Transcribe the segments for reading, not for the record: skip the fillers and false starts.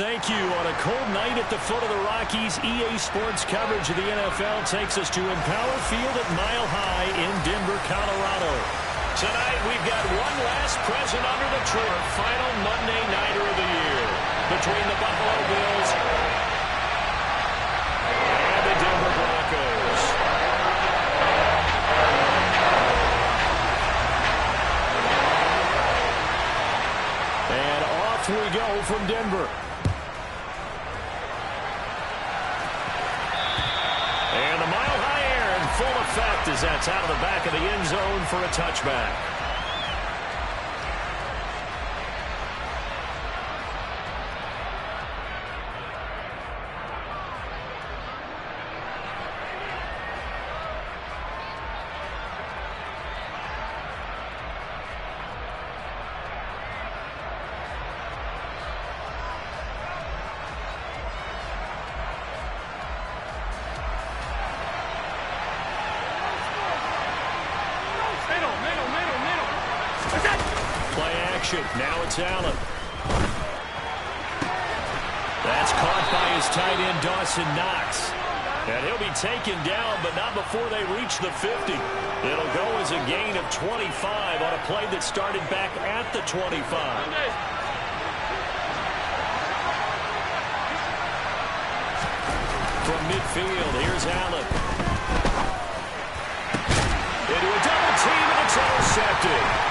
thank you. On a cold night at the foot of the Rockies, EA Sports coverage of the NFL takes us to Empower Field at Mile High in Denver, Colorado. Tonight, we've got one last present under the tree. Our final Monday nighter of the year between the Buffalo Bills and the Denver Broncos. And off we go from Denver. And the Mile High air in full effect as that's out of the back of the end zone for a touchback. Now it's Allen. That's caught by his tight end, Dawson Knox. And he'll be taken down, but not before they reach the 50. It'll go as a gain of 25 on a play that started back at the 25. From midfield, here's Allen. Into a double team, and it's intercepted.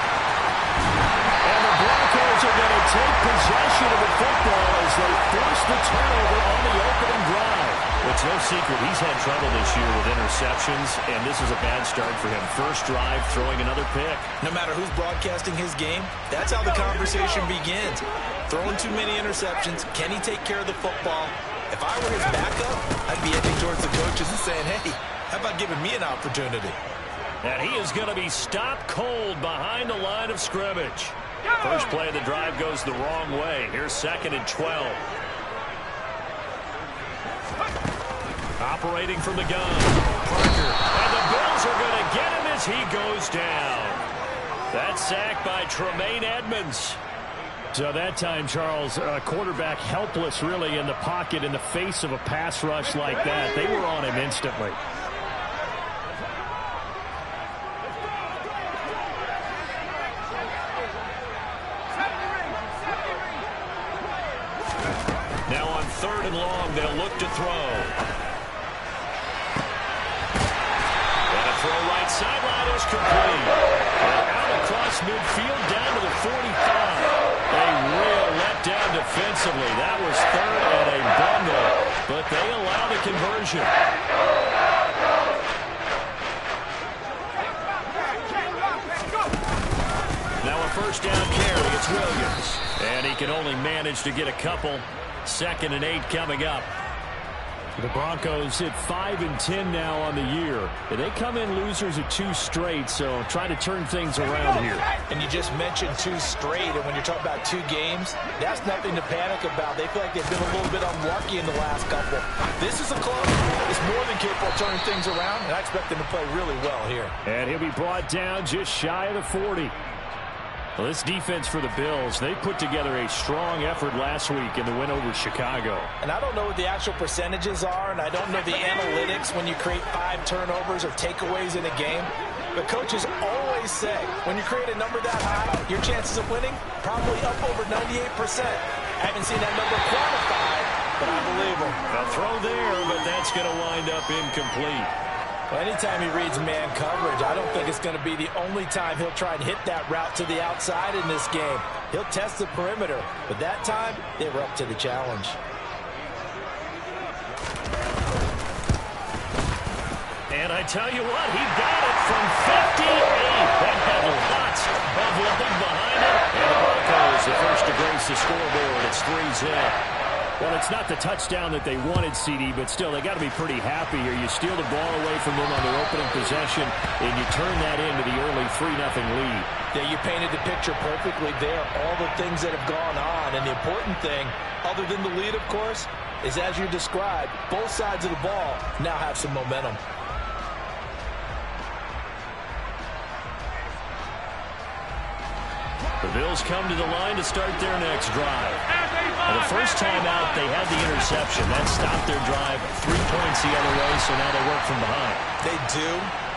Broncos are going to take possession of the football as they force the turnover on the opening drive. It's no secret he's had trouble this year with interceptions, and this is a bad start for him. First drive, throwing another pick. No matter who's broadcasting his game, that's how the conversation begins. Throwing too many interceptions, can he take care of the football? If I were his backup, I'd be edging towards the coaches and saying, hey, how about giving me an opportunity? And he is going to be stopped cold behind the line of scrimmage. First play of the drive goes the wrong way. Here's 2nd and 12. Operating from the gun, Parker. And the Bills are going to get him as he goes down. That's sacked by Tremaine Edmonds. So that time, Charles, quarterback helpless really in the pocket in the face of a pass rush like that. They were on him instantly. Now on 3rd and long, they'll look to throw. And a throw right sideline is complete. And out across midfield down to the 45. A real letdown defensively. That was 3rd and a bundle, but they allow the conversion. Now a first down carry. It's Williams. And he can only manage to get a couple. 2nd and 8 coming up. The Broncos hit 5-10 now on the year. They come in losers of 2 straight, so try to turn things around here. And you just mentioned 2 straight, and when you're talking about 2 games, that's nothing to panic about. They feel like they've been a little bit unlucky in the last couple. This is a close. It's more than capable of turning things around, and I expect them to play really well here. And he'll be brought down just shy of the 40. Well, this defense for the Bills, they put together a strong effort last week in the win over Chicago. And I don't know what the actual percentages are, and I don't know the analytics when you create 5 turnovers or takeaways in a game. But coaches always say, when you create a number that high, your chances of winning probably up over 98%. I haven't seen that number quantified, but I believe them. A throw there, but that's going to wind up incomplete. Well, anytime he reads man coverage, I don't think it's going to be the only time he'll try and hit that route to the outside in this game. He'll test the perimeter, but that time, they were up to the challenge. And I tell you what, he got it from 58. That had lots of leg behind it. And the Broncos, the first to grace the scoreboard. It's 3-0. Well, it's not the touchdown that they wanted, CD, but still, they got to be pretty happy here. You steal the ball away from them on their opening possession, and you turn that into the early 3-0 lead. Yeah, you painted the picture perfectly there. All the things that have gone on, and the important thing, other than the lead, of course, is as you described, both sides of the ball now have some momentum. The Bills come to the line to start their next drive. And the first time out, they had the interception. That stopped their drive 3 points the other way, so now they work from behind. They do,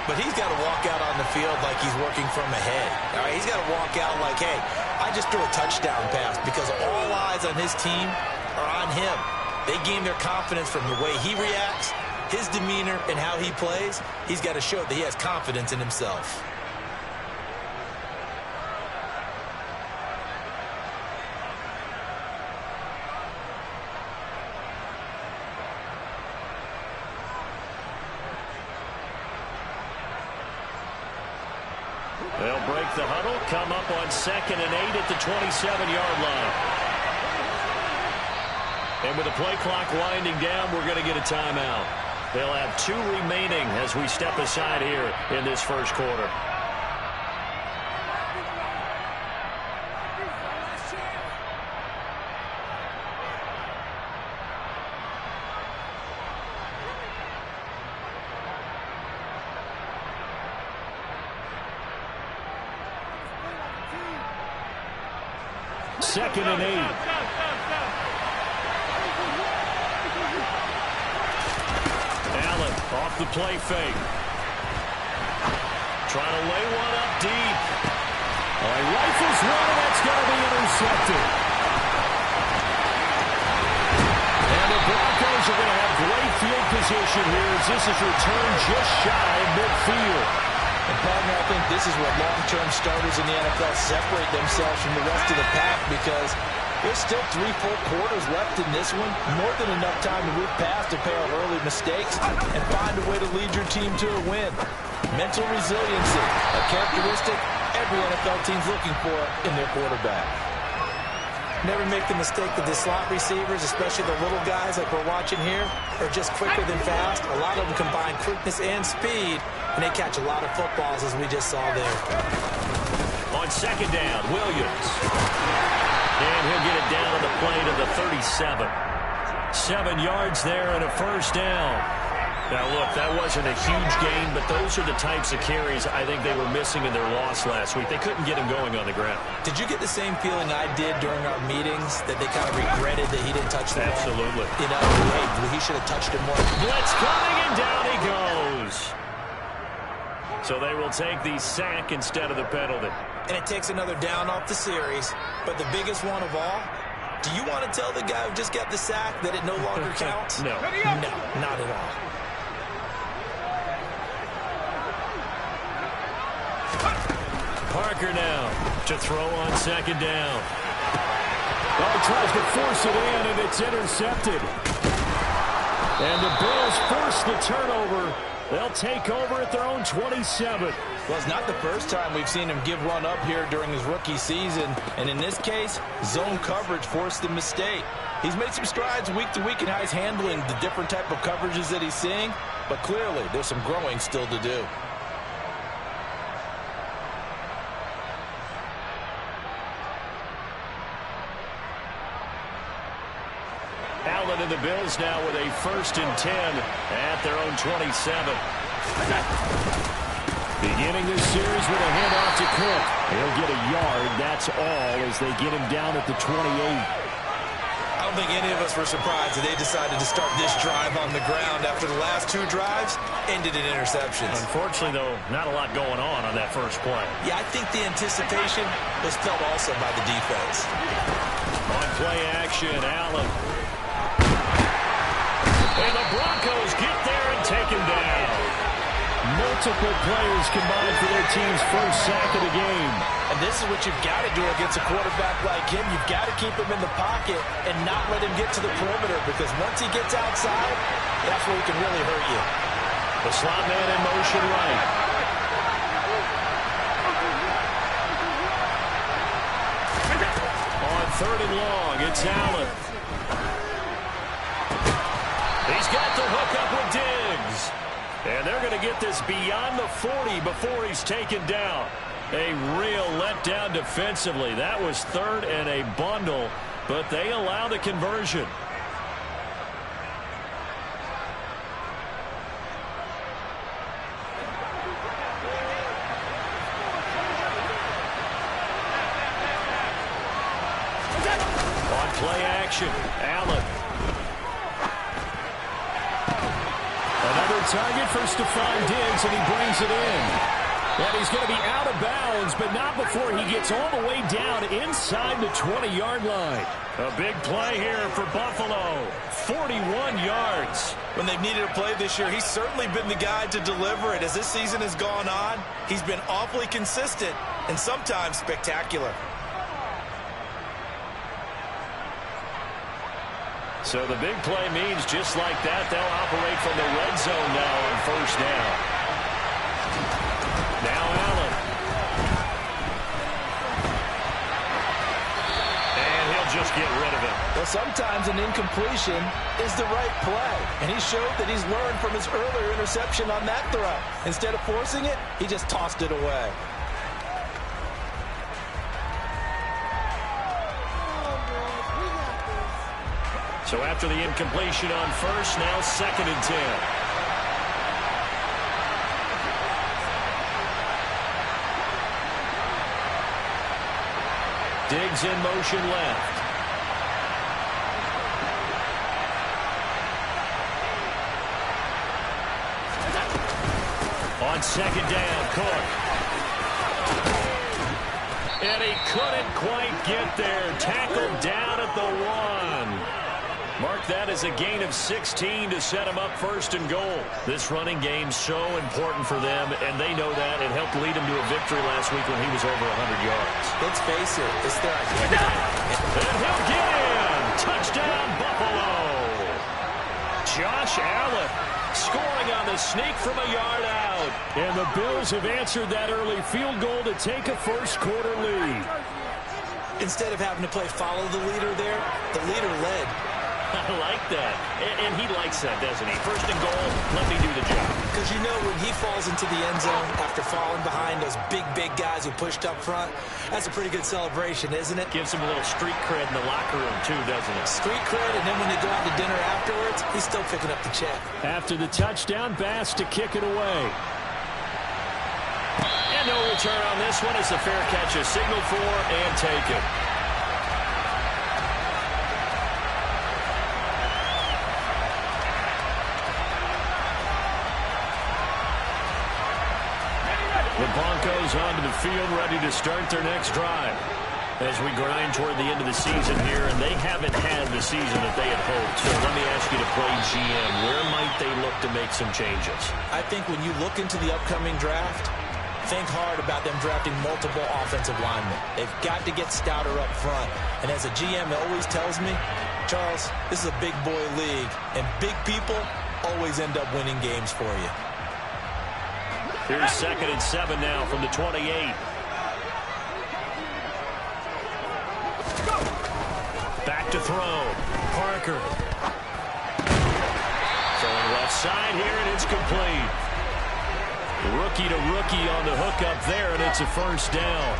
but he's got to walk out on the field like he's working from ahead. All right, he's got to walk out like, hey, I just threw a touchdown pass, because all eyes on his team are on him. They gain their confidence from the way he reacts, his demeanor, and how he plays. He's got to show that he has confidence in himself. They'll break the huddle, come up on 2nd and 8 at the 27-yard line. And with the play clock winding down, we're going to get a timeout. They'll have 2 remaining as we step aside here in this first quarter. Second and 8. Allen off the play fake. Trying to lay one up deep. He rifles one, and that's going to be intercepted. And the Broncos are going to have great field position here as this is returned just shy of midfield. And, partner, I think this is where long-term starters in the NFL separate themselves from the rest of the pack, because there's still 3 full quarters left in this one. More than enough time to move past, to pay off early mistakes, and find a way to lead your team to a win. Mental resiliency, a characteristic every NFL team's looking for in their quarterback. Never make the mistake that the slot receivers, especially the little guys like we're watching here, are just quicker than fast. A lot of them combine quickness and speed, and they catch a lot of footballs, as we just saw there. On 2nd down, Williams. And he'll get it down to the play to the 37. 7 yards there and a first down. Now, look, that wasn't a huge gain, but those are the types of carries I think they were missing in their loss last week. They couldn't get him going on the ground. Did you get the same feeling I did during our meetings, that they kind of regretted that he didn't touch the ball? Absolutely. You know, hey, he should have touched it more. Blitz coming, and down he goes. So they will take the sack instead of the penalty. And it takes another down off the series. But the biggest one of all, do you want to tell the guy who just got the sack that it no longer counts? No. No, not at all. Parker now to throw on 2nd down. Oh, tries to force it in, and it's intercepted. And the Bills force the turnover. They'll take over at their own 27. Well, it's not the first time we've seen him give run up here during his rookie season. And in this case, zone coverage forced the mistake. He's made some strides week to week in how he's handling the different type of coverages that he's seeing. But clearly, there's some growing still to do. Allen and the Bills now with a 1st and 10 at their own 27. Beginning this series with a handoff to Cook. He'll get a yard, that's all, as they get him down at the 28. I don't think any of us were surprised that they decided to start this drive on the ground after the last 2 drives ended in interceptions. Unfortunately, though, not a lot going on that first play. Yeah, I think the anticipation was felt also by the defense. On play action, Allen. And the Broncos get there and take him down. Multiple players combined for their team's first sack of the game. And this is what you've got to do against a quarterback like him. You've got to keep him in the pocket and not let him get to the perimeter, because once he gets outside, that's where he can really hurt you. The slot man in motion right. On 3rd and long, it's Allen. He's got the hook up with Diggs. And they're going to get this beyond the 40 before he's taken down. A real letdown defensively. That was 3rd and a bundle, but they allow the conversion. action. Allen. Another target for Stephon Diggs, and he brings it in. And he's going to be out of bounds, but not before he gets all the way down inside the 20-yard line. A big play here for Buffalo. 41 yards. When they've needed a play this year, he's certainly been the guy to deliver it. As this season has gone on, he's been awfully consistent and sometimes spectacular. So the big play means just like that, they'll operate from the red zone now on first down. Now Allen. And he'll just get rid of it. Well, sometimes an incompletion is the right play. And he showed that he's learned from his earlier interception on that throw. Instead of forcing it, he just tossed it away. So after the incompletion on first, now 2nd and 10. Diggs in motion left. On 2nd down, Cook. And he couldn't quite get there. Tackled down at the 1. Mark that as a gain of 16 to set him up 1st and goal. This running game's so important for them, and they know that. It helped lead him to a victory last week when he was over 100 yards. Let's face it, it's their identity. And he'll get in. Touchdown, Buffalo. Josh Allen scoring on the sneak from a yard out. And the Bills have answered that early field goal to take a first-quarter lead. Instead of having to play follow the leader there, the leader led. I like that. And he likes that, doesn't he? 1st and goal, let me do the job. Because you know when he falls into the end zone after falling behind those big guys who pushed up front, that's a pretty good celebration, isn't it? Gives him a little street cred in the locker room, too, doesn't it? Street cred, and then when they go out to dinner afterwards, he's still picking up the check. After the touchdown, Bass to kick it away. And no return on this one as the fair catch is signaled for and taken. The Broncos onto the field, ready to start their next drive. As we grind toward the end of the season here, and they haven't had the season that they had hoped. So let me ask you to play GM. Where might they look to make some changes? I think when you look into the upcoming draft, think hard about them drafting multiple offensive linemen. They've got to get stouter up front. And as a GM always tells me, Charles, this is a big boy league, and big people always end up winning games for you. Here's 2nd and 7 now from the 28. Back to throw. Parker. Throwing left side here, and it's complete. Rookie to rookie on the hook up there, and it's a 1st down.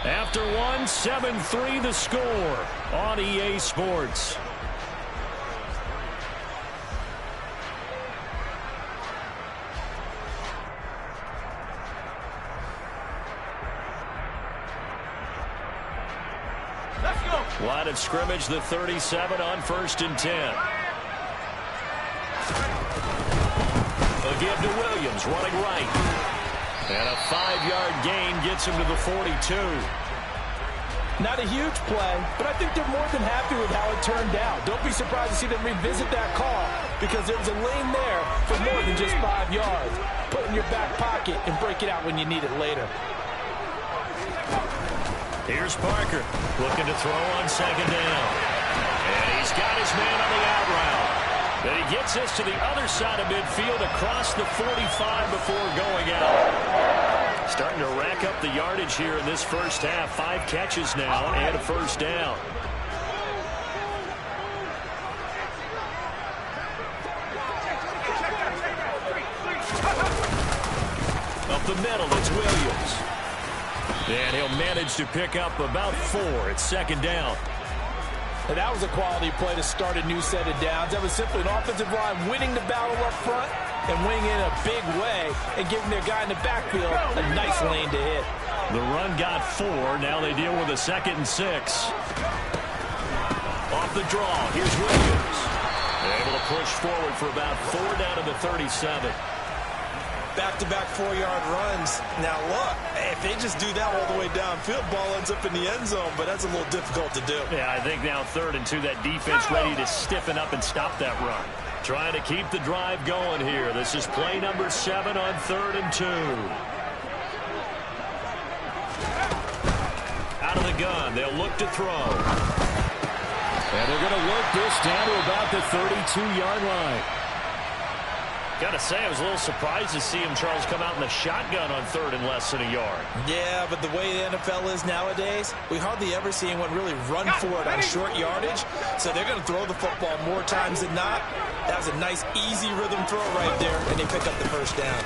After 7-3 the score on EA Sports. Line of scrimmage, the 37 on 1st and 10. A give to Williams, running right. And a 5-yard gain gets him to the 42. Not a huge play, but I think they're more than happy with how it turned out. Don't be surprised to see them revisit that call because there's a lane there for more than just 5 yards. Put it in your back pocket and break it out when you need it later. Here's Parker looking to throw on 2nd down. And he's got his man on the out route. Then he gets us to the other side of midfield across the 45 before going out. Starting to rack up the yardage here in this first half. 5 catches now and a 1st down. Up the middle, it's Williams. And he'll manage to pick up about 4 at 2nd down. And that was a quality play to start a new set of downs. That was simply an offensive line winning the battle up front and winning in a big way and giving their guy in the backfield a nice lane to hit. The run got 4. Now they deal with a 2nd and 6. Off the draw, here's Williams. Able to push forward for about 4 down to the 37. Back-to-back 4-yard runs. Now look, if they just do that all the way downfield, ball ends up in the end zone, but that's a little difficult to do. Yeah, I think now 3rd and 2, that defense ready to stiffen up and stop that run. Trying to keep the drive going here. This is play number 7 on 3rd and 2. Out of the gun, they'll look to throw. And they're going to work this down to about the 32-yard line. Got to say, I was a little surprised to see him, Charles, come out in the shotgun on 3rd and less than a yard. Yeah, but the way the NFL is nowadays, we hardly ever see anyone really run for it on short yardage. So they're going to throw the football more times than not. That was a nice, easy rhythm throw right there, and they pick up the first down.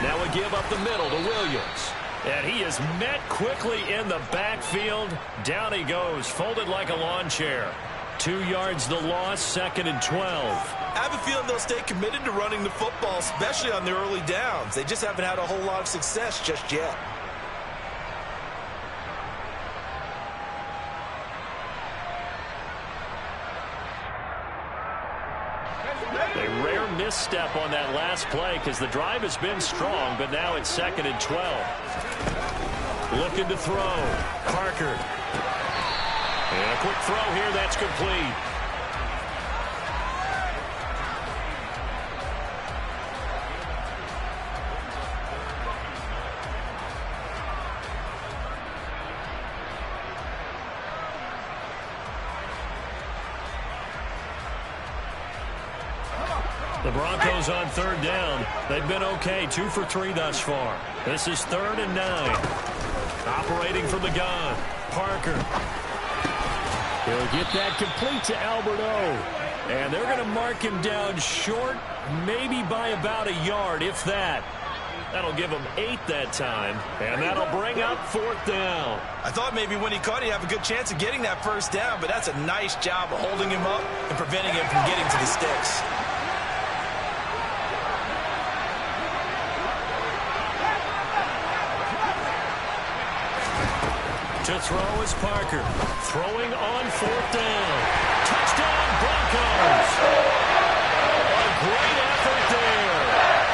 Now we give up the middle to Williams. And he is met quickly in the backfield. Down he goes, folded like a lawn chair. 2 yards the loss, 2nd and 12. I have a feeling they'll stay committed to running the football, especially on the early downs. They just haven't had a whole lot of success just yet. A rare misstep on that last play because the drive has been strong, but now it's 2nd and 12. Looking to throw. Parker. And a quick throw here, that's complete. The Broncos on 3rd down. They've been okay, 2 for 3 thus far. This is 3rd and 9. Operating from the gun. Parker. He'll get that complete to Albert O. And they're going to mark him down short, maybe by about a yard, if that. That'll give him 8 that time. And that'll bring up 4th down. I thought maybe when he caught, he'd have a good chance of getting that first down, but that's a nice job of holding him up and preventing him from getting to the sticks. To throw is Parker. Throwing on 4th down. Touchdown, Broncos. A great effort there.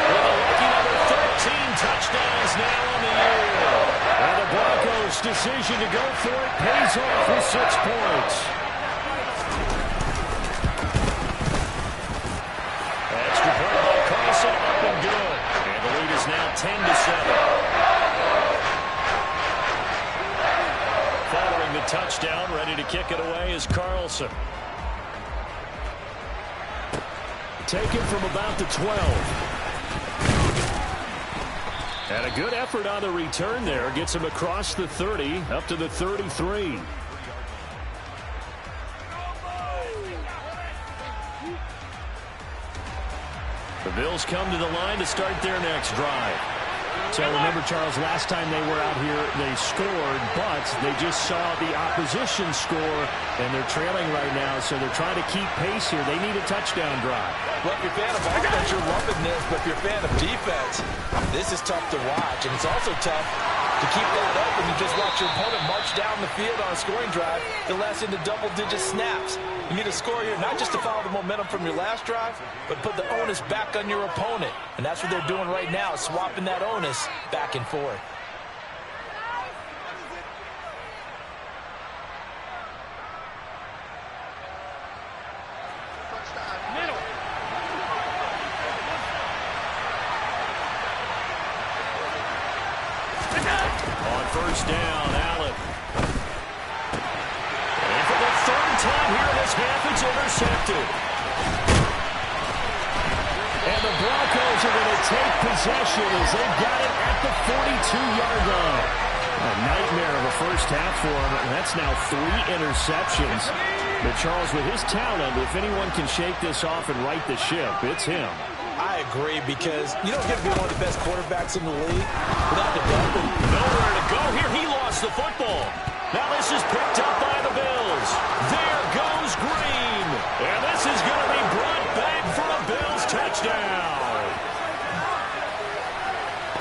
With a lucky number 13 touchdowns now on the year. And the Broncos' decision to go for it pays off with 6 points. Extra point by Carlson, up and good. And the lead is now 10-7. Following the touchdown, ready to kick it away is Carlson. Taken from about the 12. And a good effort on the return there. Gets him across the 30, up to the 33. The Bills come to the line to start their next drive. So remember, Charles, last time they were out here, they scored, but they just saw the opposition score, and they're trailing right now, so they're trying to keep pace here. They need a touchdown drive. Well, if you're a fan of offense, you're loving this, but if you're a fan of defense, this is tough to watch, and it's also tough to keep that up when you just watch your opponent march down the field on a scoring drive that lasts into double-digit snaps. You need a score here, not just to follow the momentum from your last drive, but put the onus back on your opponent. And that's what they're doing right now, swapping that onus back and forth. On 1st down, Allen. And for the 3rd time here in this half, it's intercepted. And the Broncos are going to take possession as they've got it at the 42-yard line. A nightmare of a first half for him, and that's now 3 interceptions. But Charles, with his talent, if anyone can shake this off and right the ship, it's him. I agree, because you don't get to be one of the best quarterbacks in the league without the double. Nowhere to go here. He lost the football. Now this is picked up by the Bills. There goes Green. And this is going to be brought back for a Bills touchdown.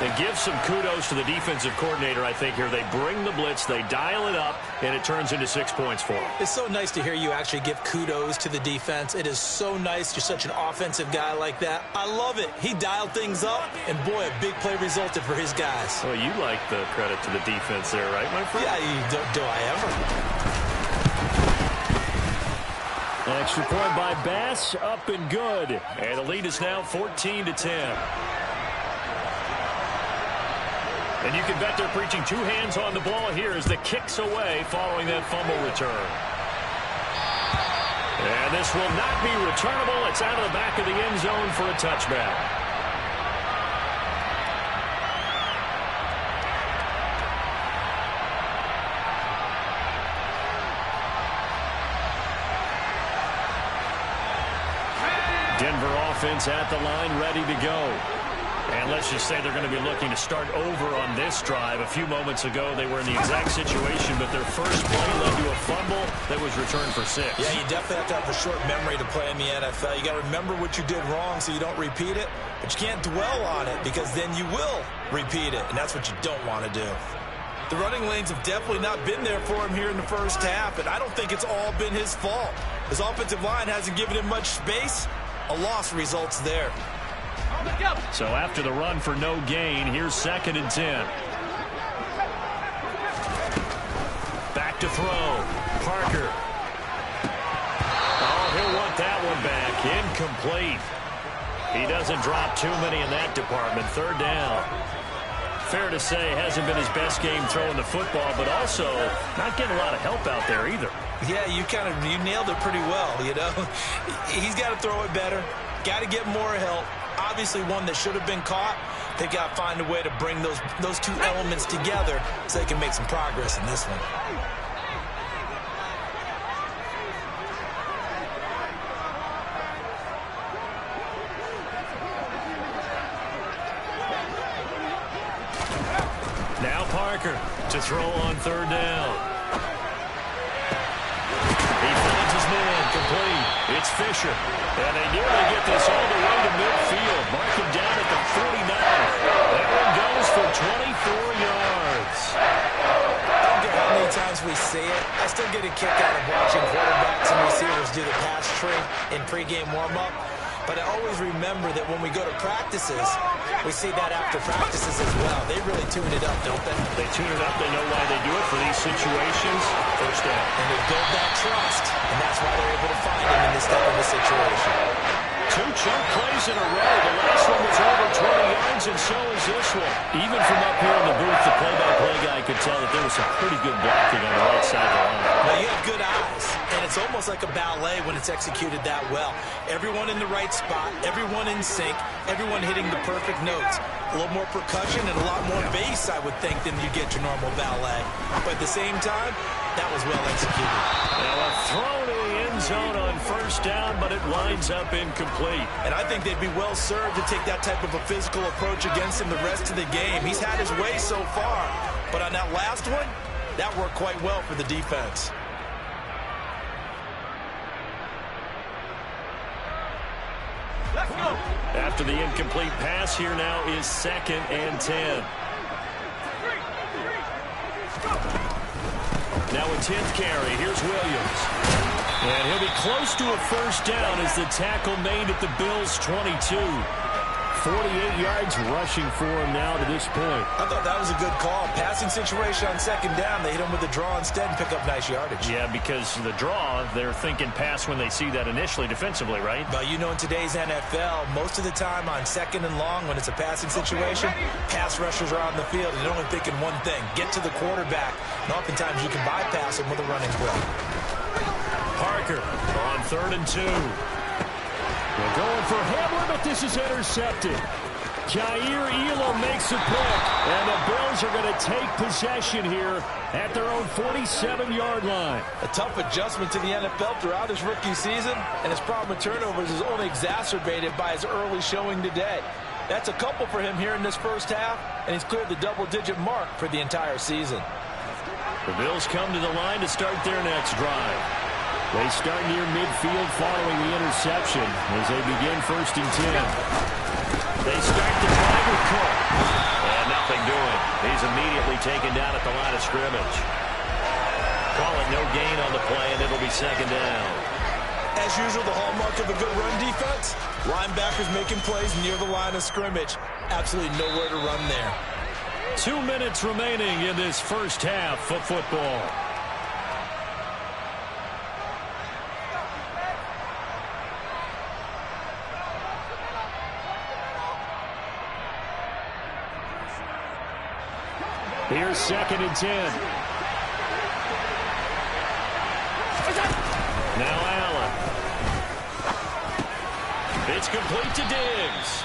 And give some kudos to the defensive coordinator, I think, here. They bring the blitz, they dial it up, and it turns into 6 points for them. It's so nice to hear you actually give kudos to the defense. It is so nice. You're such an offensive guy like that. I love it. He dialed things up, and boy, a big play resulted for his guys. Well, you like the credit to the defense there, right, my friend? Yeah, do I ever? An extra point by Bass, up and good. And the lead is now 14-10. And you can bet they're preaching two hands on the ball here as the kick's away following that fumble return. And this will not be returnable. It's out of the back of the end zone for a touchback. Denver offense at the line, ready to go. And let's just say they're going to be looking to start over on this drive. A few moments ago, they were in the exact situation, but their first play led to a fumble that was returned for 6. Yeah, you definitely have to have a short memory to play in the NFL. You got to remember what you did wrong so you don't repeat it, but you can't dwell on it because then you will repeat it, and that's what you don't want to do. The running lanes have definitely not been there for him here in the first half, and I don't think it's all been his fault. His offensive line hasn't given him much space. A loss results there. So after the run for no gain, here's 2nd and 10. Back to throw. Parker. Oh, he'll want that one back. Incomplete. He doesn't drop too many in that department. 3rd down. Fair to say, hasn't been his best game throwing the football, but also not getting a lot of help out there either. Yeah, you nailed it pretty well, you know. He's got to throw it better. Got to get more help. Obviously one that should have been caught. They got to find a way to bring those two elements together so they can make some progress in this one. Now Parker to throw on 3rd down. He finds his man, complete. It's Fisher. And they nearly get this all the way to midfield. Mark him down at the 49. That one goes for 24 yards. I don't care how many times we see it. I still get a kick out of watching quarterbacks and receivers do the pass tree in pregame warm-up. But I always remember that when we go to practices, we see that after practices as well. They really tune it up, don't they? They tune it up. They know why they do it for these situations. First down. And they build that trust, and that's why they're able to find him in this type of a situation. 2 chunk plays in a row. The last one was over 20 yards, and so is this one. Even from up here in the booth, the play-by-play guy could tell that there was some pretty good blocking on the right side of the line. Now, you have good eyes, and it's almost like a ballet when it's executed that well. Everyone in the right spot, everyone in sync, everyone hitting the perfect notes. A little more percussion and a lot more bass, I would think, than you get your normal ballet. But at the same time, that was well executed. Now a throw to the end zone on 1st down, but it winds up incomplete. And I think they'd be well served to take that type of a physical approach against him the rest of the game. He's had his way so far, but on that last one, that worked quite well for the defense. Let's go. After the incomplete pass, here now is 2nd and 10. Now a 10th carry. Here's Williams. And he'll be close to a 1st down as the tackle made at the Bills' 22. 48 yards rushing for him now to this point. I thought that was a good call. Passing situation on 2nd down. They hit him with the draw instead and pick up nice yardage. Yeah, because the draw, they're thinking pass when they see that initially defensively, right? But you know, in today's NFL, most of the time on 2nd and long, when it's a passing situation, pass rushers are on the field and they're only thinking one thing, get to the quarterback. And oftentimes you can bypass him with a running play. Parker on 3rd and 2. They're going for Hamler, but this is intercepted. Jair Elam makes a pick, and the Bills are going to take possession here at their own 47-yard line. A tough adjustment to the NFL throughout his rookie season, and his problem with turnovers is only exacerbated by his early showing today. That's a couple for him here in this first half, and he's cleared the double-digit mark for the entire season. The Bills come to the line to start their next drive. They start near midfield following the interception as they begin 1st and 10. They start the drive David Cook. And nothing doing. He's immediately taken down at the line of scrimmage. Call it no gain on the play, and it'll be second down. As usual, the hallmark of a good run defense, linebackers making plays near the line of scrimmage. Absolutely nowhere to run there. 2 minutes remaining in this first half of football. Here's 2nd and 10. Now Allen. It's complete to Diggs.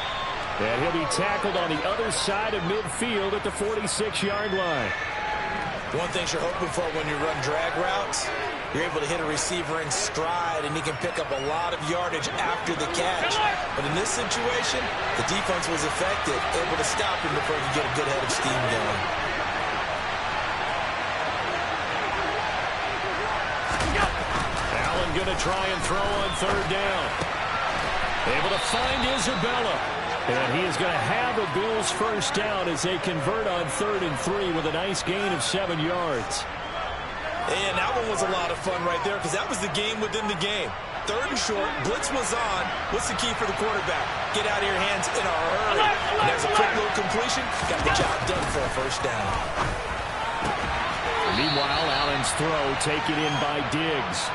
And he'll be tackled on the other side of midfield at the 46-yard line. One thing you're hoping for when you run drag routes, you're able to hit a receiver in stride, and he can pick up a lot of yardage after the catch. But in this situation, the defense was effective, able to stop him before he could get a good head of steam going. Allen going to try and throw on 3rd down. Able to find Isabella. And he is going to have a Bills first down as they convert on 3rd and 3 with a nice gain of 7 yards. And that one was a lot of fun right there because that was the game within the game. 3rd and short, blitz was on. What's the key for the quarterback? Get out of your hands in a hurry. And there's a quick little completion. Got the job done for a first down. Meanwhile, Allen's throw taken in by Diggs.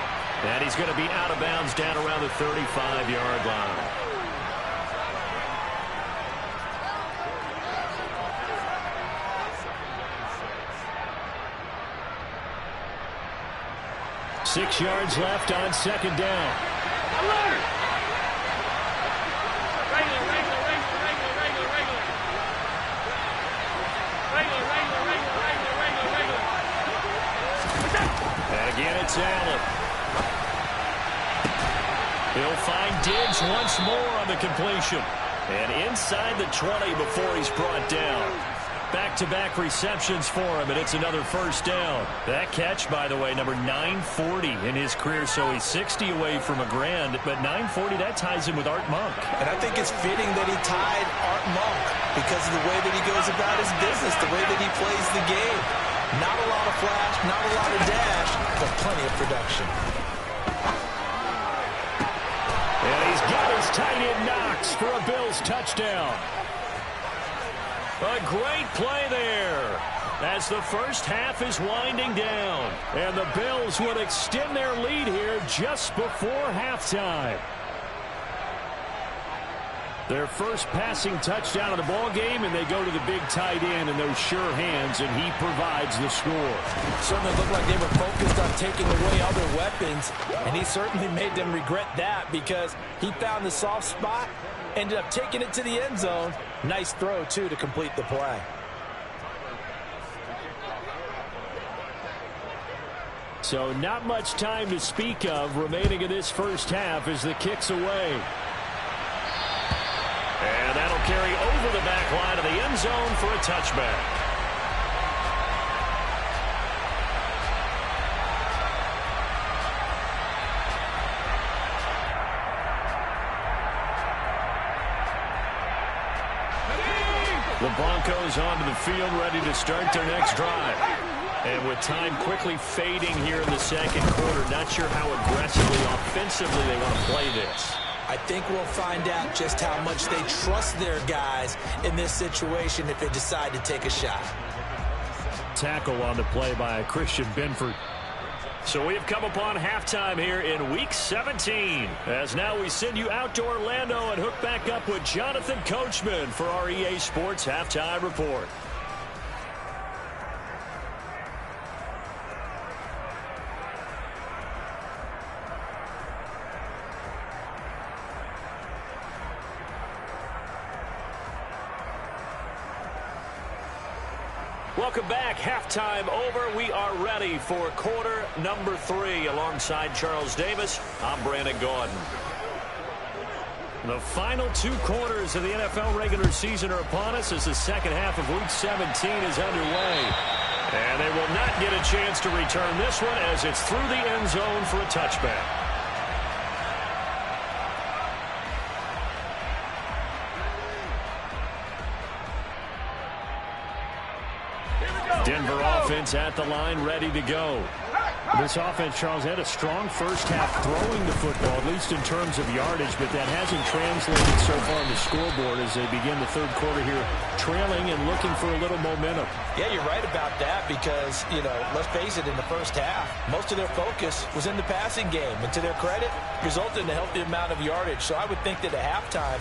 And he's going to be out of bounds down around the 35-yard line. Six yards left on 2nd down. And again, it's Allen. He'll find Diggs once more on the completion. And inside the 20 before he's brought down. Back-to-back receptions for him, and it's another first down. That catch, by the way, number 940 in his career, so he's 60 away from a grand, but 940, that ties him with Art Monk. And I think it's fitting that he tied Art Monk because of the way that he goes about his business, the way that he plays the game. Not a lot of flash, not a lot of dash, but plenty of production. And he's got his tight end Knox for a Bills touchdown. A great play there as the first half is winding down. And the Bills would extend their lead here just before halftime. Their first passing touchdown of the ball game, and they go to the big tight end in those sure hands, and he provides the score. Certainly looked like they were focused on taking away other weapons, and he certainly made them regret that because he found the soft spot, ended up taking it to the end zone. Nice throw, too, to complete the play. So not much time to speak of remaining in this first half as the kick's away. And that'll carry over the back line of the end zone for a touchback. The Broncos onto the field, ready to start their next drive. And with time quickly fading here in the second quarter, not sure how aggressively, offensively they want to play this. I think we'll find out just how much they trust their guys in this situation if they decide to take a shot. Tackle on the play by Christian Benford. So we've come upon halftime here in Week 17. As now we send you out to Orlando and hook back up with Jonathan Coachman for our EA Sports Halftime Report. Welcome back. Halftime over. We are ready for quarter number 3. Alongside Charles Davis, I'm Brandon Gordon. The final 2 quarters of the NFL regular season are upon us as the second half of Week 17 is underway. And they will not get a chance to return this one as it's through the end zone for a touchback. Denver offense at the line, ready to go. This offense, Charles, had a strong first half throwing the football, at least in terms of yardage, but that hasn't translated so far on the scoreboard as they begin the third quarter here, trailing and looking for a little momentum. Yeah, you're right about that because, let's face it, in the first half, most of their focus was in the passing game. And to their credit, resulted in a healthy amount of yardage. So I would think that at halftime,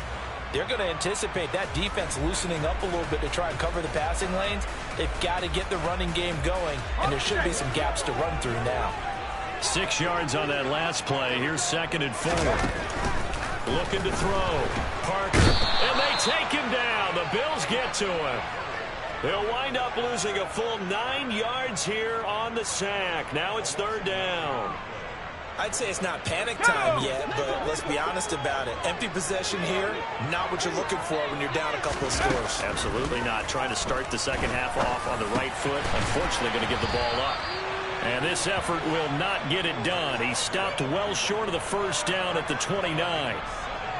they're going to anticipate that defense loosening up a little bit to try and cover the passing lanes. They've got to get the running game going, and there should be some gaps to run through now. 6 yards on that last play. Here's 2nd and 4. Looking to throw. Parker. And they take him down. The Bills get to him. They'll wind up losing a full 9 yards here on the sack. Now it's 3rd down. I'd say it's not panic time yet, but let's be honest about it. Empty possession here, not what you're looking for when you're down a couple of scores. Absolutely not. Trying to start the second half off on the right foot. Unfortunately, going to give the ball up. And this effort will not get it done. He stopped well short of the first down at the 29.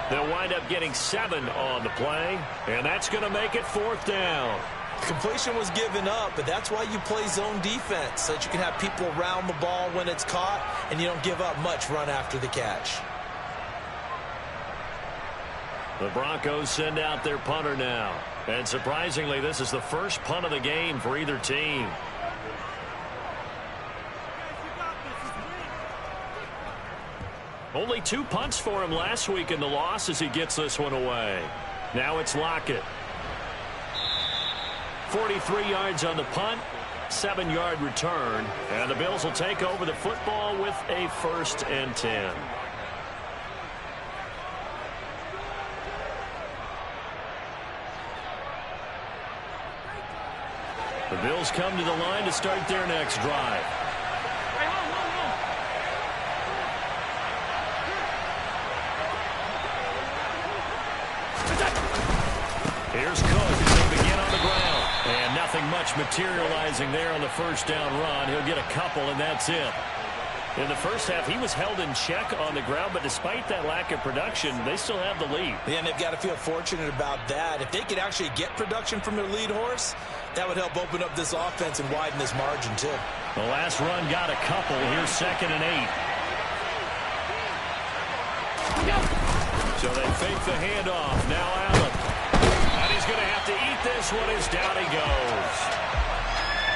They'll wind up getting 7 on the play, and that's going to make it 4th down. Completion was given up, but that's why you play zone defense, so that you can have people around the ball when it's caught, and you don't give up much run after the catch. The Broncos send out their punter now. And surprisingly, this is the first punt of the game for either team. Only 2 punts for him last week in the loss as he gets this one away. Now it's Lockett. 43 yards on the punt, 7-yard return, and the Bills will take over the football with a 1st and 10. The Bills come to the line to start their next drive. Here's Cook as they begin on the ground. And nothing much materializing there on the first down run. He'll get a couple, and that's it. In the first half, he was held in check on the ground, but despite that lack of production, they still have the lead. Yeah, and they've got to feel fortunate about that. If they could actually get production from their lead horse, that would help open up this offense and widen this margin, too. The last run got a couple. Here's 2nd and 8. So they fake the handoff. Now Allen. And he's going to have to eat this one as down he goes.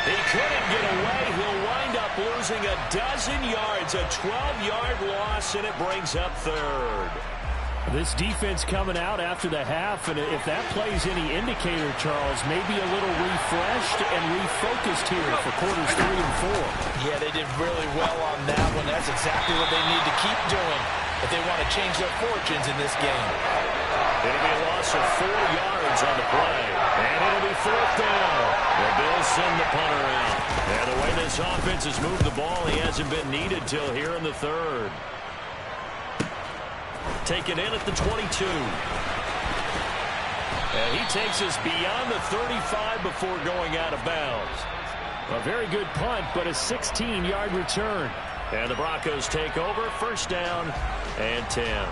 He couldn't get away. He'll wind up losing a dozen yards, a 12-yard loss, and it brings up 3rd. This defense coming out after the half, and if that plays any indicator, Charles, maybe a little refreshed and refocused here for quarters 3 and 4. Yeah, they did really well on that one. That's exactly what they need to keep doing if they want to change their fortunes in this game. It'll be a loss of 4 yards on the play, and it'll be 4th down. The Bills send the punter out. And the way this offense has moved the ball, he hasn't been needed till here in the 3rd. Taken in at the 22. And he takes us beyond the 35 before going out of bounds. A very good punt, but a 16-yard return. And the Broncos take over, 1st down and 10.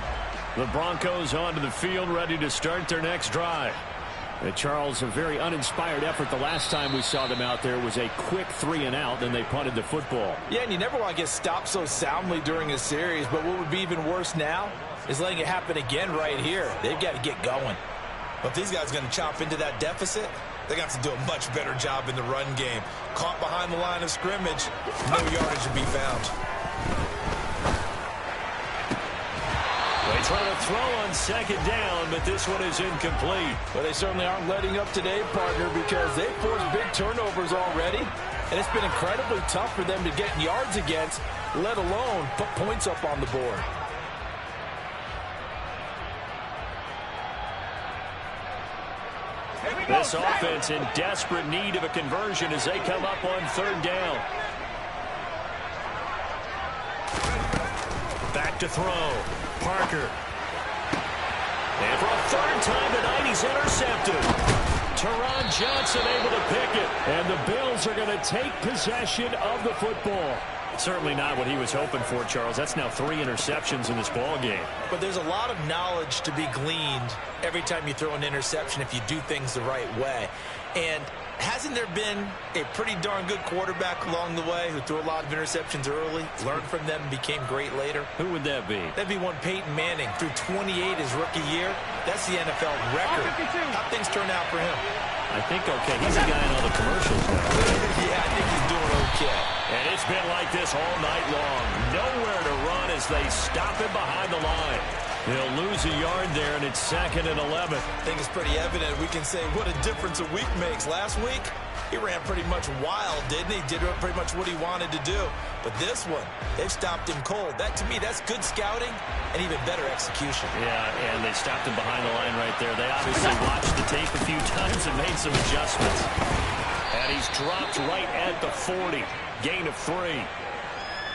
The Broncos onto the field, ready to start their next drive. And Charles, a very uninspired effort. The last time we saw them out there was a quick 3 and out, then they punted the football. Yeah, and you never want to get stopped so soundly during a series, but what would be even worse now is letting it happen again right here. They've got to get going. But if these guys are going to chop into that deficit, they're going to have to do a much better job in the run game. Caught behind the line of scrimmage, no yardage to be found. They try to throw on 2nd down, but this one is incomplete. Well, they certainly aren't letting up today, partner, because they've forced big turnovers already, and it's been incredibly tough for them to get yards against, let alone put points up on the board. This offense in desperate need of a conversion as they come up on 3rd down. Back to throw. Parker. And for a 3rd time tonight, he's intercepted. Teron Johnson able to pick it. And the Bills are going to take possession of the football. Certainly not what he was hoping for, Charles. That's now 3 interceptions in this ball game. But there's a lot of knowledge to be gleaned every time you throw an interception if you do things the right way. And Hasn't there been a pretty darn good quarterback along the way who threw a lot of interceptions early, learned from them, and became great later? Who would that be? That'd be one Peyton Manning. Threw 28 his rookie year. That's the NFL record. How things turn out for him? I think okay. He's a guy in all the commercials now. Yeah, I think he's doing okay. And it's been like this all night long. Nowhere to run as they stop him behind the line. He'll lose a yard there, and it's 2nd and 11. I think it's pretty evident. We can say what a difference a week makes. Last week, he ran pretty much wild, didn't he? Did pretty much what he wanted to do. But this one, they've stopped him cold. That, to me, that's good scouting and even better execution. Yeah, and they stopped him behind the line right there. They obviously watched the tape a few times and made some adjustments. And he's dropped right at the 40. Gain of 3.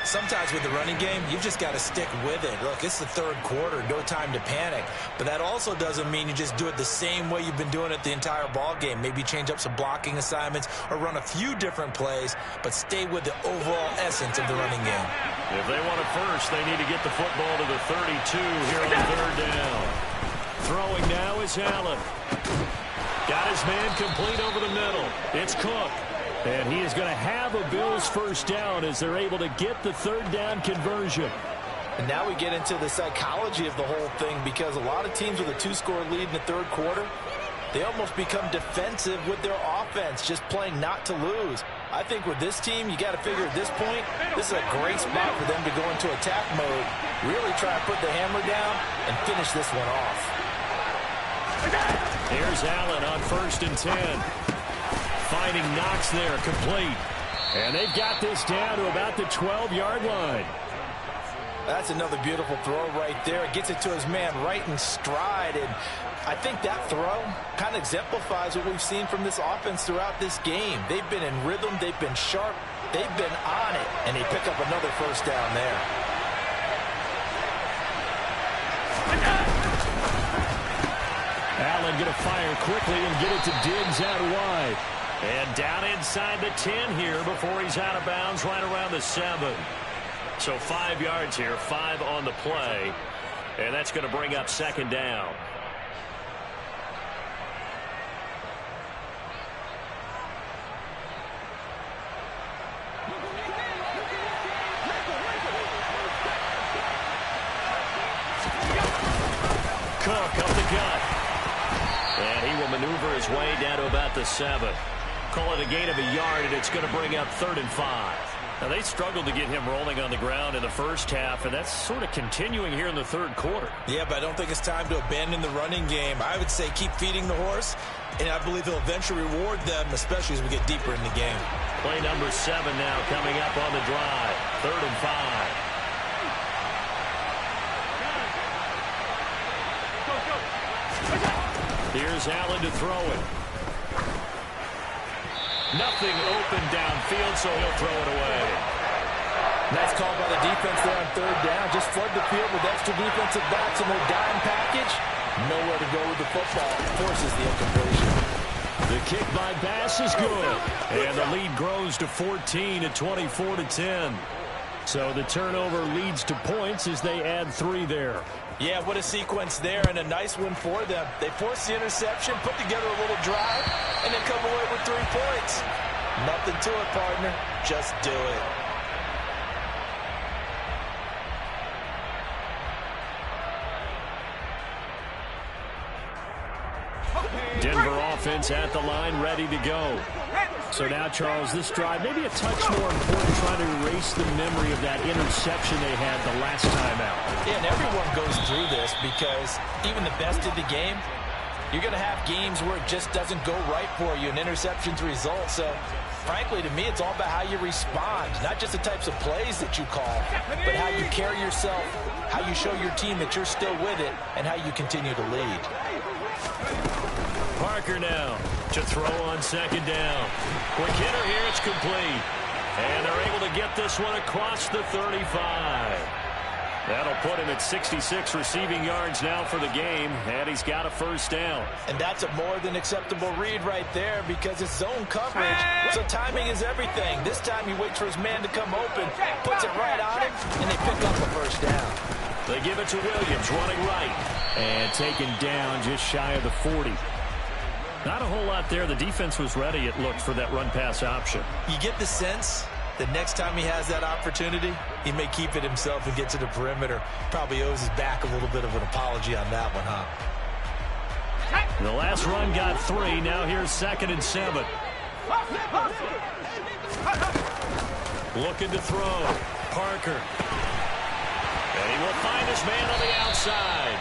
Sometimes with the running game, you've just got to stick with it. Look, it's the third quarter, no time to panic. But that also doesn't mean you just do it the same way you've been doing it the entire ball game. Maybe change up some blocking assignments or run a few different plays, but stay with the overall essence of the running game. If they want it first, they need to get the football to the 32 here on 3rd down. Throwing now is Allen. Got his man complete over the middle. It's Cook. And he is going to have a Bills first down as they're able to get the 3rd down conversion. And now we get into the psychology of the whole thing, because a lot of teams with a 2-score lead in the third quarter, they almost become defensive with their offense, just playing not to lose. I think with this team, you got to figure at this point, this is a great spot for them to go into attack mode, really try to put the hammer down and finish this one off. Here's Allen on 1st and 10. Finding Knox there, complete. And they've got this down to about the 12-yard line. That's another beautiful throw right there. It gets it to his man right in stride. And I think that throw kind of exemplifies what we've seen from this offense throughout this game. They've been in rhythm. They've been sharp. They've been on it. And they pick up another first down there. Allen going to fire quickly and get it to Diggs out wide. And down inside the 10 here before he's out of bounds right around the 7. So 5 yards here, 5 on the play. And that's going to bring up 2nd down. Cook up the gut. And he will maneuver his way down to about the 7. Call it a gain of a yard, and it's going to bring up 3rd and 5. Now, they struggled to get him rolling on the ground in the first half, and that's sort of continuing here in the third quarter. Yeah, but I don't think it's time to abandon the running game. I would say keep feeding the horse, and I believe he'll eventually reward them, especially as we get deeper in the game. Play number 7 now coming up on the drive. 3rd and 5. Here's Allen to throw it. Nothing open downfield, so he'll throw it away. Nice call by the defense there on 3rd down. Just flood the field with extra defensive backs in their dime package. Nowhere to go with the football. Forces the incompletion. The kick by Bass is good. And the lead grows to 14 at 24-10. So the turnover leads to points as they add 3 there. Yeah, what a sequence there, and a nice one for them. They force the interception, put together a little drive, and then come away with 3 points. Nothing to it, partner. Just do it. Denver offense at the line, ready to go. So now, Charles, this drive maybe a touch more important, trying to erase the memory of that interception they had the last time out. Yeah, and everyone goes through this because even the best of the game, you're going to have games where it just doesn't go right for you, and interceptions result. So, frankly, to me, it's all about how you respond, not just the types of plays that you call, but how you carry yourself, how you show your team that you're still with it, and how you continue to lead. Parker now to throw on 2nd down. Quick hitter here, it's complete. And they're able to get this one across the 35. That'll put him at 66 receiving yards now for the game, and he's got a first down. And that's a more than acceptable read right there because it's zone coverage, so timing is everything. This time he waits for his man to come open, puts it right on him, and they pick up a first down. They give it to Williams, running right. And taken down just shy of the 40. Not a whole lot there. The defense was ready, it looked, for that run-pass option. You get the sense that next time he has that opportunity, he may keep it himself and get to the perimeter. Probably owes his back a little bit of an apology on that one, huh? The last run got 3. Now here's 2nd and 7. Looking to throw. Parker. And he will find his man on the outside.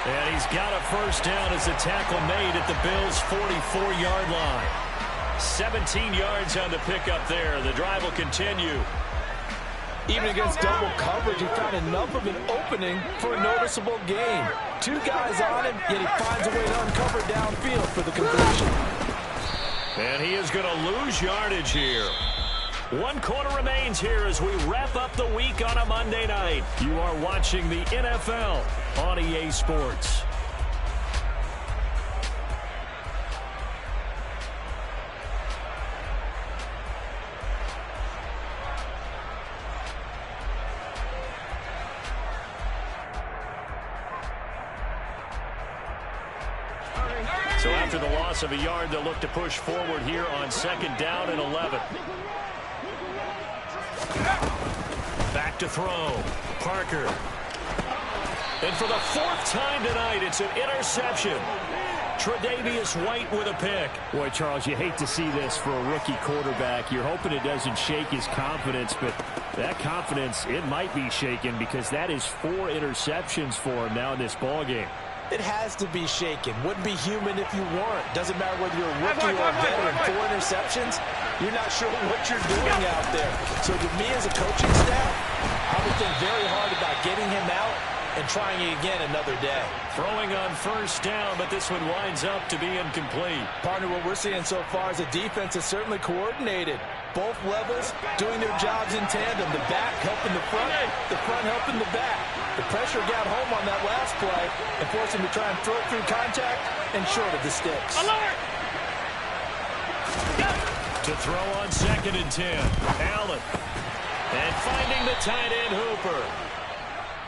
And he's got a first down as the tackle made at the Bills' 44-yard line. 17 yards on the pickup there. The drive will continue. Even against double coverage, he found enough of an opening for a noticeable gain. 2 guys on him, yet he finds a way to uncover downfield for the conversion. And he is going to lose yardage here. 1 quarter remains here as we wrap up the week on a Monday night. You are watching the NFL on EA Sports. So after the loss of a yard, they'll look to push forward here on 2nd down and 11. Back to throw. Parker. And for the 4th time tonight, it's an interception. Tre'Davious White with a pick. Boy, Charles, you hate to see this for a rookie quarterback. You're hoping it doesn't shake his confidence, but that confidence, it might be shaken because that is 4 interceptions for him now in this ballgame. It has to be shaken. Wouldn't be human if you weren't. Doesn't matter whether you're a rookie or a veteran. 4 interceptions, you're not sure what you're doing out there. So to me as a coaching staff, I would think very hard about getting him out and trying it again another day. Throwing on 1st down, but this one winds up to be incomplete. Partner, what we're seeing so far is the defense is certainly coordinated. Both levels doing their jobs in tandem. The back helping the front helping the back. The pressure got home on that last play and forced him to try and throw through contact and short of the sticks. Alert! To throw on 2nd and 10. Allen. And finding the tight end Hooper.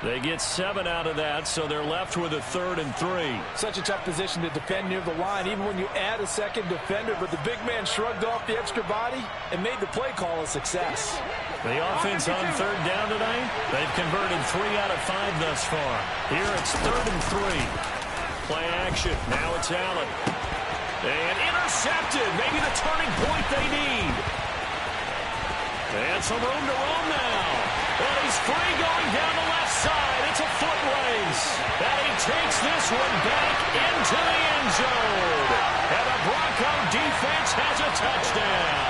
They get 7 out of that, so they're left with a 3rd and 3. Such a tough position to defend near the line, even when you add a second defender, but the big man shrugged off the extra body and made the play call a success. The offense on 3rd down tonight, they've converted 3 out of 5 thus far. Here it's 3rd and 3. Play action. Now it's Allen. And intercepted. Maybe the turning point they need. And some room to roam now. Well, he's free going down the left side. It's a foot race. And he takes this one back into the end zone. And the Bronco defense has a touchdown.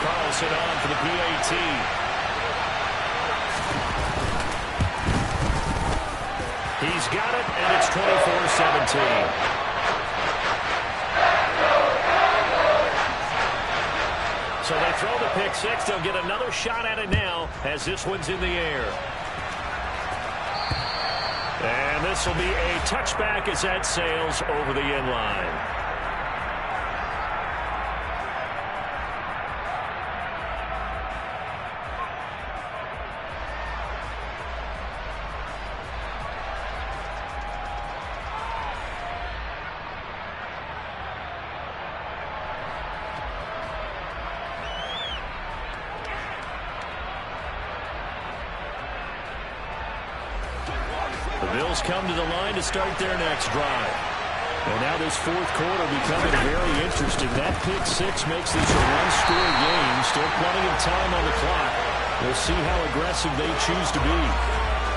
Carlson on for the PAT. He's got it, and it's 24-17. So they throw the pick 6. They'll get another shot at it now as this one's in the air. And this will be a touchback as that sails over the end line. Bills come to the line to start their next drive. And now this 4th quarter becoming very interesting. That pick 6 makes this a 1-score game. Still plenty of time on the clock. We'll see how aggressive they choose to be.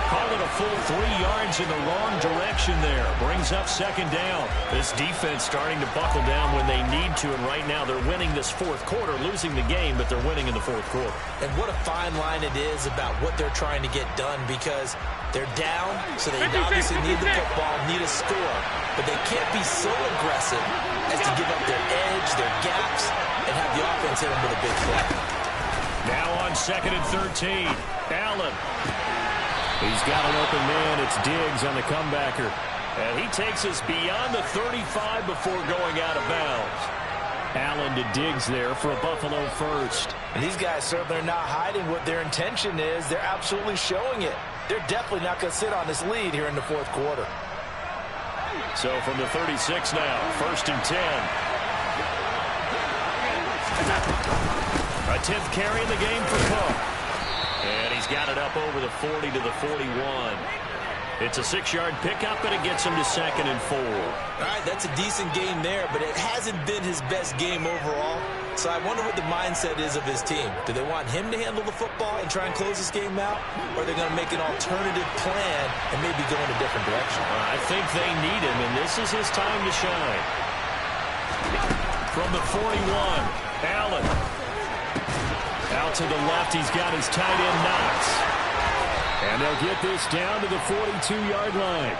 Call it a full 3 yards in the wrong direction there. Brings up 2nd down. This defense starting to buckle down when they need to, and right now they're winning this 4th quarter, losing the game, but they're winning in the 4th quarter. And what a fine line it is about what they're trying to get done, because they're down, so they obviously need the football, need a score, but they can't be so aggressive as to give up their edge, their gaps, and have the offense hit them with a big play. Now on 2nd and 13, Allen. He's got an open man. It's Diggs on the comebacker. And he takes us beyond the 35 before going out of bounds. Allen to Diggs there for a Buffalo first. And these guys certainly are not hiding what their intention is. They're absolutely showing it. They're definitely not going to sit on this lead here in the 4th quarter. So from the 36 now, 1st and 10. A 10th carry in the game for Cook. And he's got it up over the 40 to the 41. It's a 6-yard pickup, and it gets him to 2nd and 4. All right, that's a decent game there, but it hasn't been his best game overall. So I wonder what the mindset is of his team. Do they want him to handle the football and try and close this game out? Or are they going to make an alternative plan and maybe go in a different direction? I think they need him, and this is his time to shine. From the 41, Allen. Out to the left, he's got his tight end Knox. And they'll get this down to the 42-yard line.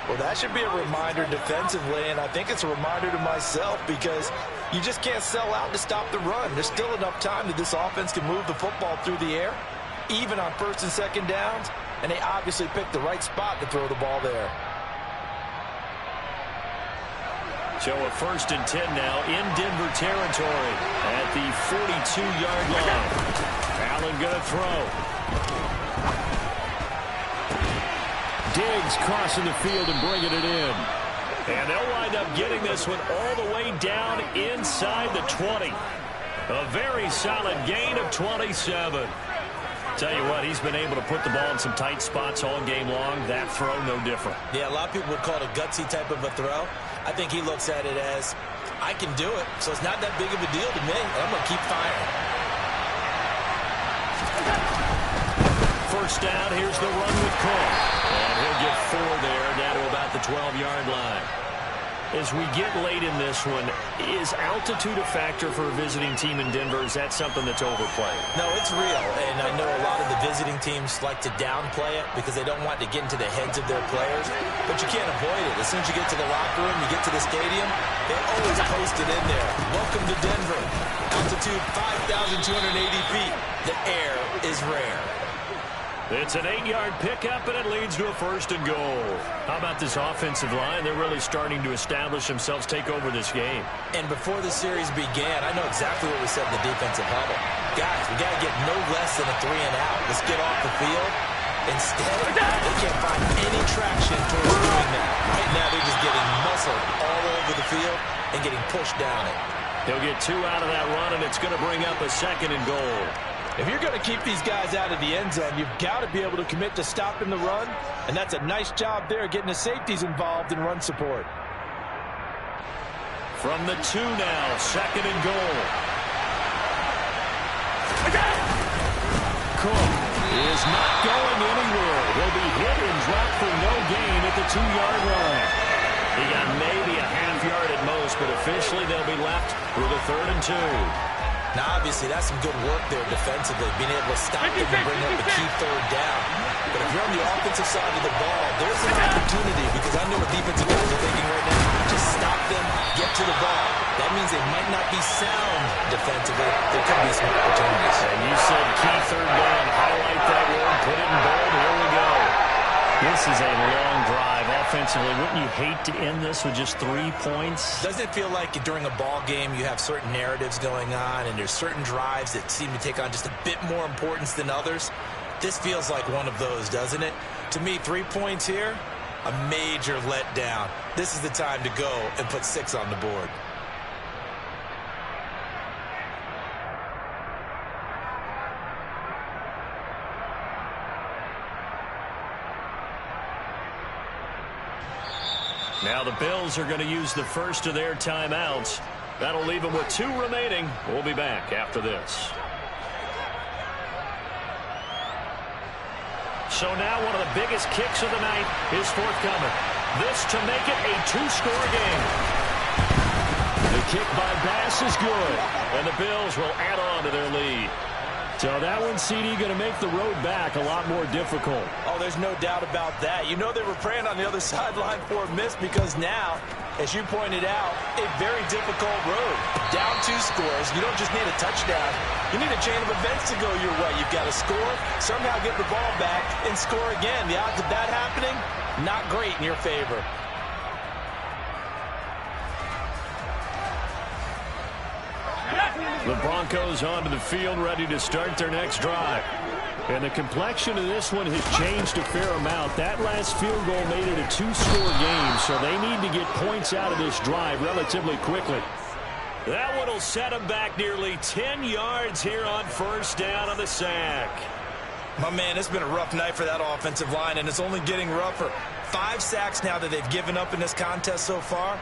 Well, that should be a reminder defensively, and I think it's a reminder to myself because you just can't sell out to stop the run. There's still enough time that this offense can move the football through the air, even on 1st and 2nd downs, and they obviously picked the right spot to throw the ball there. So a 1st and 10 now in Denver territory at the 42-yard line. Allen going to throw. Diggs crossing the field and bringing it in. And they'll wind up getting this one all the way down inside the 20. A very solid gain of 27. Tell you what, he's been able to put the ball in some tight spots all game long. That throw, no different. Yeah, a lot of people would call it a gutsy type of a throw. I think he looks at it as, I can do it, so it's not that big of a deal to me, and I'm going to keep firing. First down, here's the run with Cook. And he'll get 4 there, down to about the 12-yard line. As we get late in this one, is altitude a factor for a visiting team in Denver? Is that something that's overplayed? No, it's real, and I know a lot of the visiting teams like to downplay it because they don't want to get into the heads of their players, but you can't avoid it. As soon as you get to the locker room, you get to the stadium, they always post it in there. Welcome to Denver. Altitude 5,280 feet. The air is rare. It's an 8-yard pickup, and it leads to a 1st and goal. How about this offensive line? They're really starting to establish themselves, take over this game. And before the series began, I know exactly what we said in the defensive huddle. Guys, we got to get no less than a 3 and out. Let's get off the field. Instead, they can't find any traction towards doing that. Right now, they're just getting muscled all over the field and getting pushed down it. They'll get 2 out of that run, and it's going to bring up a 2nd and goal. If you're going to keep these guys out of the end zone, you've got to be able to commit to stopping the run, and that's a nice job there getting the safeties involved in run support. From the 2 now, 2nd and goal. Cook is not going anywhere. He'll be hit and dropped for no gain at the 2-yard line. He got maybe a half yard at most, but officially they'll be left with a 3rd and 2. Now, obviously, that's some good work there defensively, being able to stop them and bring up a key 3rd down. But if you're on the offensive side of the ball, there's an opportunity because I know what defensive guys are thinking right now. Just stop them, get to the ball. That means they might not be sound defensively. There could be some opportunities. And you said key 3rd down. Highlight that word, put it in bold. Here we go. This is a long drive offensively. Wouldn't you hate to end this with just 3 points? Doesn't it feel like during a ball game you have certain narratives going on and there's certain drives that seem to take on just a bit more importance than others? This feels like one of those, doesn't it? To me, 3 points here, a major letdown. This is the time to go and put 6 on the board. Now the Bills are going to use the first of their timeouts. That'll leave them with 2 remaining. We'll be back after this. So now one of the biggest kicks of the night is forthcoming. This to make it a 2-score game. The kick by Bass is good, and the Bills will add on to their lead. So that one, CD, going to make the road back a lot more difficult. Oh, there's no doubt about that. You know they were praying on the other sideline for a miss because now, as you pointed out, a very difficult road. Down 2 scores. You don't just need a touchdown. You need a chain of events to go your way. You've got to score, somehow get the ball back, and score again. The odds of that happening, not great in your favor. The Broncos onto the field, ready to start their next drive. And the complexion of this one has changed a fair amount. That last field goal made it a 2-score game, so they need to get points out of this drive relatively quickly. That one will set him back nearly 10 yards here on first down on the sack. My man, it's been a rough night for that offensive line, and it's only getting rougher. 5 sacks now that they've given up in this contest so far.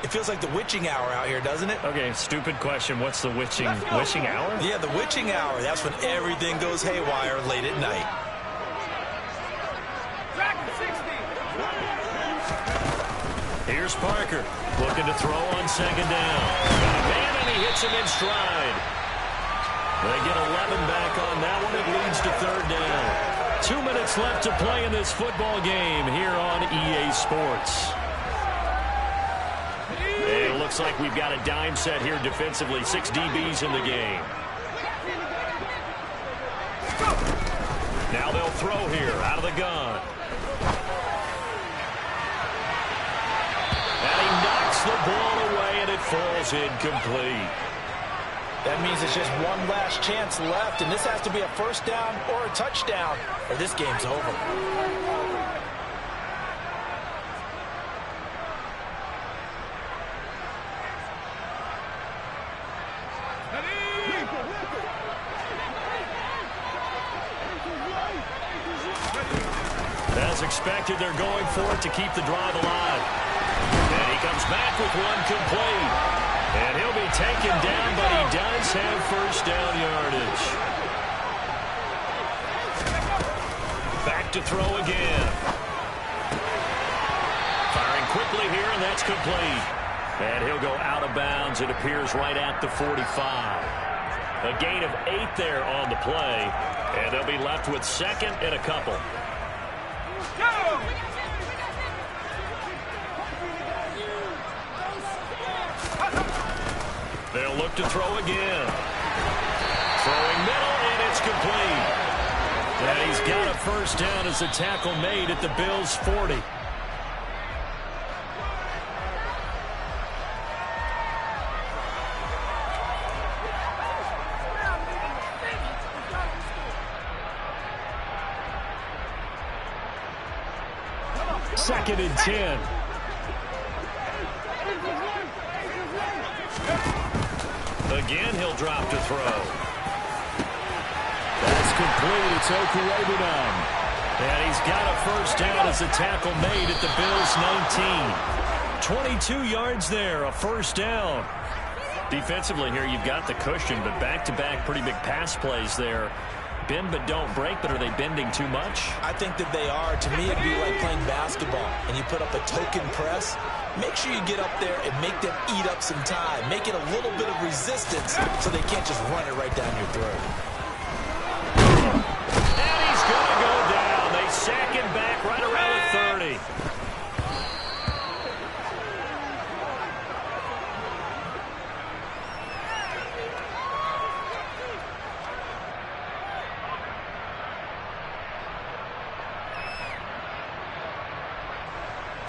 It feels like the witching hour out here, doesn't it? Okay, stupid question. What's the witching hour? Yeah, the witching hour. That's when everything goes haywire late at night. Here's Parker looking to throw on second down. Got a man, and he hits him in stride. They get 11 back on that one. It leads to third down. 2 minutes left to play in this football game here on EA Sports. It looks like we've got a dime set here defensively. 6 DBs in the game. Now they'll throw here out of the gun. And he knocks the ball away, and it falls incomplete. That means it's just one last chance left, and this has to be a first down or a touchdown, or this game's over. As expected, they're going for it to keep the drive alive. And he comes back with one complete. And he'll be taken down, but he does have first down yardage. Back to throw again. Firing quickly here, and that's complete. And he'll go out of bounds, it appears, right at the 45. A gain of 8 there on the play. And they'll be left with second and a couple. They'll look to throw again. Throwing middle, and it's complete. And he's got a first down as the tackle made at the Bills' 40. Second and 10. Again, he'll drop to throw. That's complete. It's Okurebunom. And he's got a first down as a tackle made at the Bills' 19. 22 yards there, a first down. Defensively here, you've got the cushion, but back-to-back pretty big pass plays there. Bend but don't break, but are they bending too much? I think that they are. To me, it'd be like playing basketball, and you put up a token press. Make sure you get up there and make them eat up some time. Make it a little bit of resistance so they can't just run it right down your throat. And he's going to go down. They sack him back right around the 30.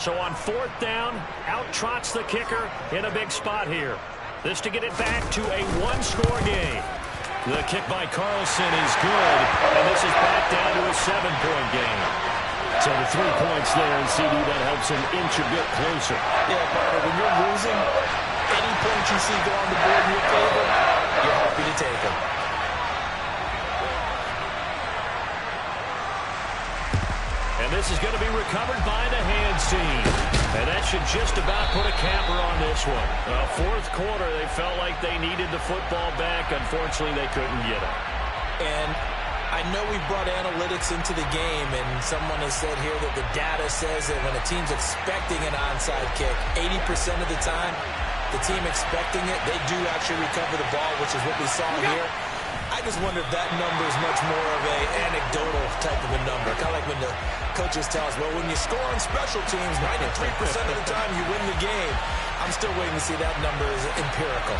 So on fourth down, out trots the kicker in a big spot here. This to get it back to a one-score game. The kick by Carlson is good, and this is back down to a 7-point game. So the 3 points there, and CD, that helps him inch a bit closer. Yeah, partner, when you're losing, any point you see go on the board in your favor, you're happy to take them. And this is going to be recovered by the hands team. And that should just about put a capper on this one. Fourth quarter, they felt like they needed the football back. Unfortunately, they couldn't get it. And I know we brought analytics into the game, and someone has said here that the data says that when a team's expecting an onside kick, 80% of the time, the team expecting it, they do actually recover the ball, which is what we saw here. I just wonder if that number is much more of a anecdotal type of a number. Kind of like when the coaches tell us, well, when you score on special teams, 93% of the time you win the game. I'm still waiting to see that number is empirical.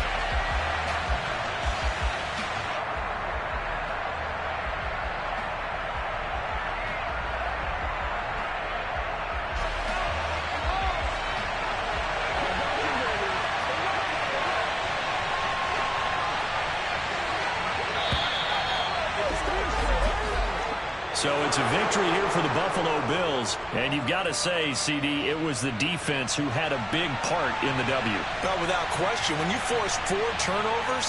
So it's a victory here for the Buffalo Bills. And you've got to say, CD, it was the defense who had a big part in the W. Well, without question, when you force 4 turnovers,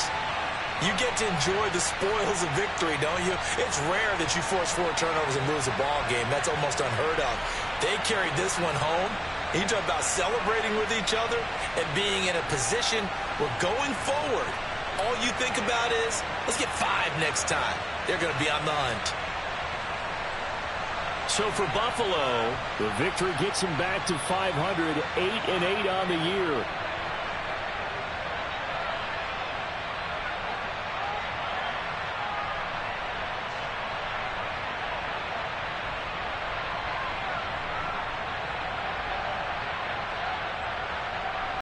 you get to enjoy the spoils of victory, don't you? It's rare that you force 4 turnovers and lose a ball game. That's almost unheard of. They carried this one home. You talk about celebrating with each other and being in a position where going forward, all you think about is, let's get 5 next time. They're going to be on the hunt. So for Buffalo, the victory gets them back to 500, 8-8 on the year.